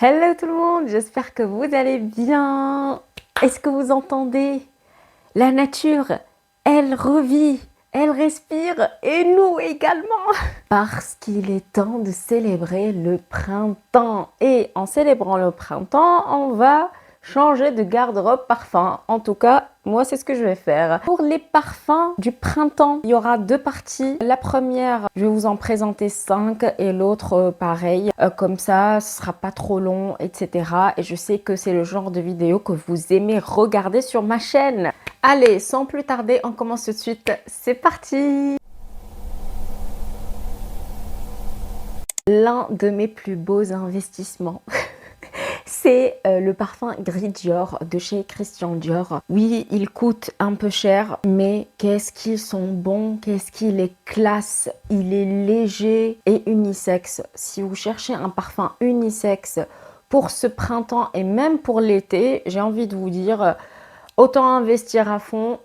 Hello tout le monde, j'espère que vous allez bien. Est-ce que vous entendez? La nature, elle revit, elle respire et nous également. Parce qu'il est temps de célébrer le printemps. Et en célébrant le printemps, on va changer de garde-robe parfum. En tout cas, moi, c'est ce que je vais faire. Pour les parfums du printemps, il y aura deux parties. La première, je vais vous en présenter 5 et l'autre, pareil. Comme ça, ce sera pas trop long, etc. Et je sais que c'est le genre de vidéo que vous aimez regarder sur ma chaîne. Allez, sans plus tarder, on commence tout de suite. C'est parti! L'un de mes plus beaux investissements. C'est le parfum Gris Dior de chez Christian Dior. Oui, il coûte un peu cher, mais qu'est-ce qu'ils sont bons, qu'est-ce qu'il est classe. Il est léger et unisexe. Si vous cherchez un parfum unisexe pour ce printemps et même pour l'été, j'ai envie de vous dire, autant investir à fond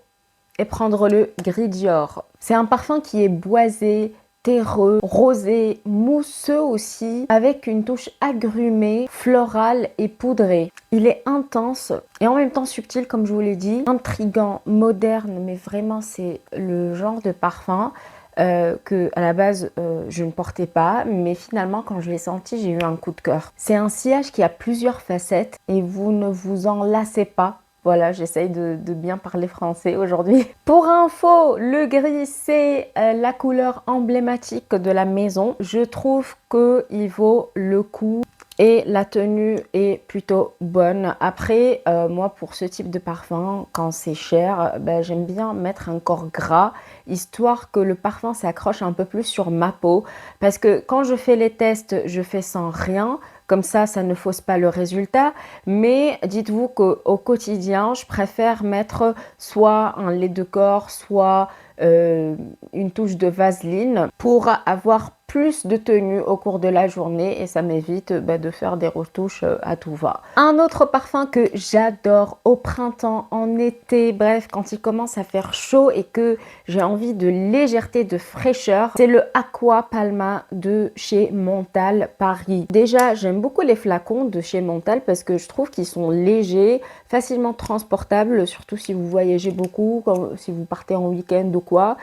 et prendre le Gris Dior. C'est un parfum qui est boisé, terreux, rosé, mousseux aussi, avec une touche agrumée, florale et poudrée. Il est intense et en même temps subtil, comme je vous l'ai dit, intriguant, moderne, mais vraiment c'est le genre de parfum que à la base je ne portais pas, mais finalement quand je l'ai senti, j'ai eu un coup de cœur. C'est un sillage qui a plusieurs facettes et vous ne vous en lassez pas. Voilà, j'essaye de bien parler français aujourd'hui. Pour info, le gris, c'est la couleur emblématique de la maison. Je trouve qu'il vaut le coup et la tenue est plutôt bonne. Après, moi, pour ce type de parfum, quand c'est cher, j'aime bien mettre un corps gras, histoire que le parfum s'accroche un peu plus sur ma peau. Parce que quand je fais les tests, je fais sans rien. Comme ça ne fausse pas le résultat. Mais dites-vous qu'au quotidien, je préfère mettre soit un lait de corps, soit une touche de vaseline pour avoir plus de tenue au cours de la journée et ça m'évite de faire des retouches à tout va. Un autre parfum que j'adore au printemps, en été, bref, quand il commence à faire chaud et que j'ai envie de légèreté, de fraîcheur, c'est le Aqua Palma de chez Montal Paris. Déjà, j'aime beaucoup les flacons de chez Montal parce que je trouve qu'ils sont légers, facilement transportables, surtout si vous voyagez beaucoup, si vous partez en week-end ou quoi.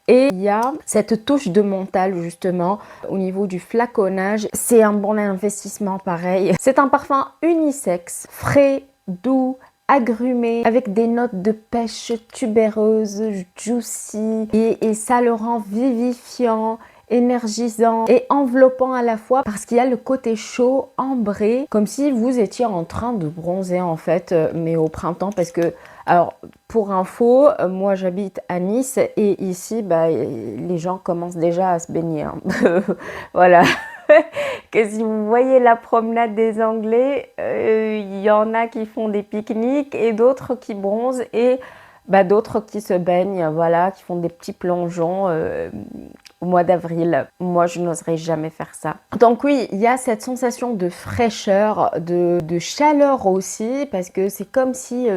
Et il y a cette touche de mental justement au niveau du flaconnage. C'est un bon investissement pareil. C'est un parfum unisexe, frais, doux, agrumé, avec des notes de pêche tubéreuse, juicy. Et ça le rend vivifiant, énergisant et enveloppant à la fois parce qu'il y a le côté chaud, ambré, comme si vous étiez en train de bronzer en fait, mais au printemps parce que, alors pour info, moi j'habite à Nice et ici les gens commencent déjà à se baigner. Hein. Voilà. Que si vous voyez la promenade des Anglais, il y en a qui font des pique-niques et d'autres qui bronzent et d'autres qui se baignent, voilà, qui font des petits plongeons au mois d'avril. Moi, je n'oserais jamais faire ça. Donc oui, il y a cette sensation de fraîcheur, de chaleur aussi, parce que c'est comme si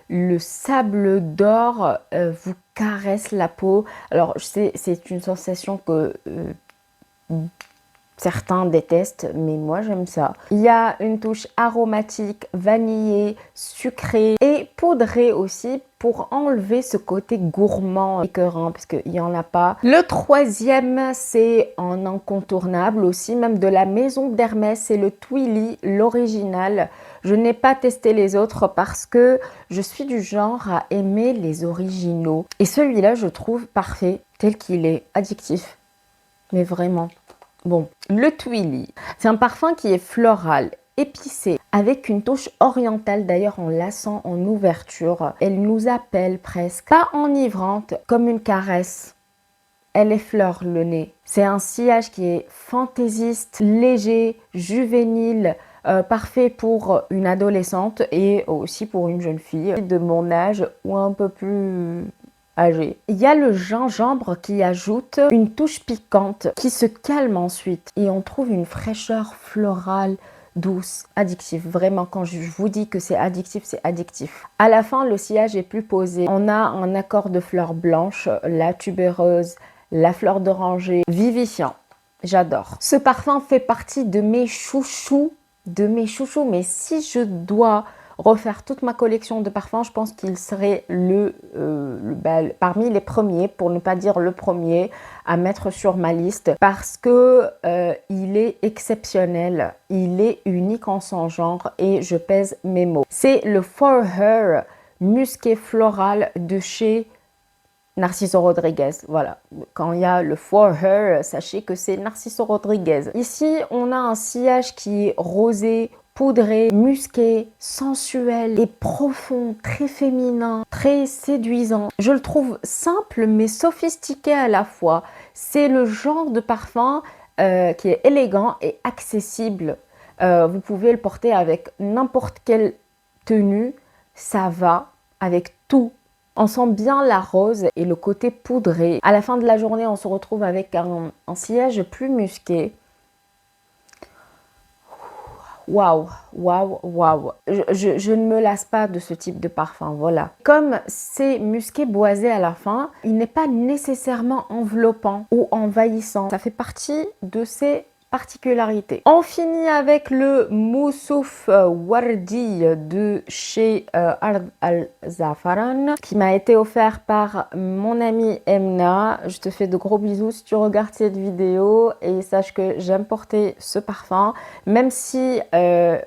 le sable d'or vous caresse la peau. Alors, je sais, c'est une sensation que certains détestent, mais moi j'aime ça. Il y a une touche aromatique, vanillée, sucrée et poudrée aussi pour enlever ce côté gourmand, écœurant, parce qu'il n'y en a pas. Le troisième, c'est un incontournable aussi, même de la maison d'Hermès, c'est le Twilly, l'original. Je n'ai pas testé les autres parce que je suis du genre à aimer les originaux. Et celui-là, je trouve parfait, tel qu'il est, addictif, mais vraiment. Bon, le Twilly, c'est un parfum qui est floral, épicé, avec une touche orientale. D'ailleurs, on la sent en ouverture. Elle nous appelle presque, pas enivrante, comme une caresse. Elle effleure le nez. C'est un sillage qui est fantaisiste, léger, juvénile, parfait pour une adolescente et aussi pour une jeune fille de mon âge ou un peu plus âgée. Il y a le gingembre qui ajoute une touche piquante qui se calme ensuite et on trouve une fraîcheur florale douce, addictive. Vraiment, quand je vous dis que c'est addictif, c'est addictif. À la fin, le sillage est plus posé. On a un accord de fleurs blanches, la tubéreuse, la fleur d'oranger, vivifiant. J'adore. Ce parfum fait partie de mes chouchous de mes chouchous. Mais si je dois refaire toute ma collection de parfums, je pense qu'il serait parmi les premiers, pour ne pas dire le premier, à mettre sur ma liste parce que il est exceptionnel, il est unique en son genre et je pèse mes mots. C'est le For Her musqué floral de chez Narciso Rodriguez. Voilà, quand il y a le For Her, sachez que c'est Narciso Rodriguez. Ici, on a un sillage qui est rosé, poudré, musqué, sensuel et profond, très féminin, très séduisant. Je le trouve simple mais sophistiqué à la fois. C'est le genre de parfum qui est élégant et accessible. Vous pouvez le porter avec n'importe quelle tenue, ça va avec tout. On sent bien la rose et le côté poudré. À la fin de la journée, on se retrouve avec un sillage plus musqué. Waouh, waouh, waouh. Je ne me lasse pas de ce type de parfum, voilà. Comme c'est musqué boisé à la fin, il n'est pas nécessairement enveloppant ou envahissant. Ça fait partie de ses particularités. On finit avec le Moussouf Wardi de chez Ard Al Zafaran qui m'a été offert par mon amie Emna. Je te fais de gros bisous si tu regardes cette vidéo et sache que j'aime porter ce parfum, même si je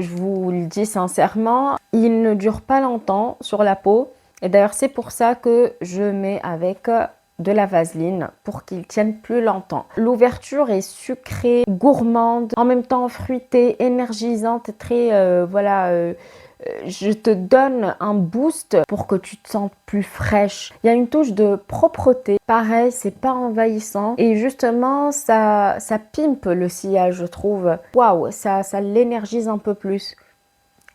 vous le dis sincèrement, il ne dure pas longtemps sur la peau. Et d'ailleurs, c'est pour ça que je mets avec de la vaseline pour qu'il tienne plus longtemps. L'ouverture est sucrée, gourmande, en même temps fruitée, énergisante, très je te donne un boost pour que tu te sentes plus fraîche. Il y a une touche de propreté. Pareil, c'est pas envahissant. Et justement, ça pimpe le sillage, je trouve. Waouh, ça l'énergise un peu plus.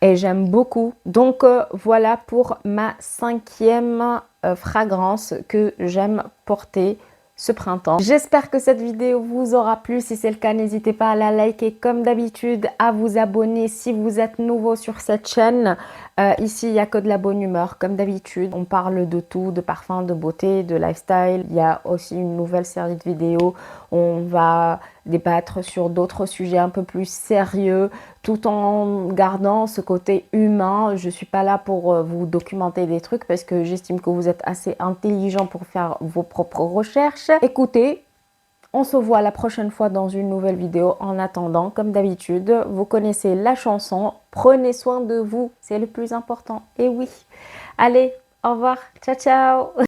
Et j'aime beaucoup. Donc voilà pour ma 5e fragrance que j'aime porter ce printemps. J'espère que cette vidéo vous aura plu. Si c'est le cas, n'hésitez pas à la liker comme d'habitude, à vous abonner si vous êtes nouveau sur cette chaîne. Ici, il n'y a que de la bonne humeur comme d'habitude. On parle de tout, de parfum, de beauté, de lifestyle. Il y a aussi une nouvelle série de vidéos. On va débattre sur d'autres sujets un peu plus sérieux tout en gardant ce côté humain. Je ne suis pas là pour vous documenter des trucs parce que j'estime que vous êtes assez intelligent pour faire vos propres recherches. Écoutez, on se voit la prochaine fois dans une nouvelle vidéo. En attendant, comme d'habitude, vous connaissez la chanson. Prenez soin de vous, c'est le plus important. Et oui, allez, au revoir, ciao ciao.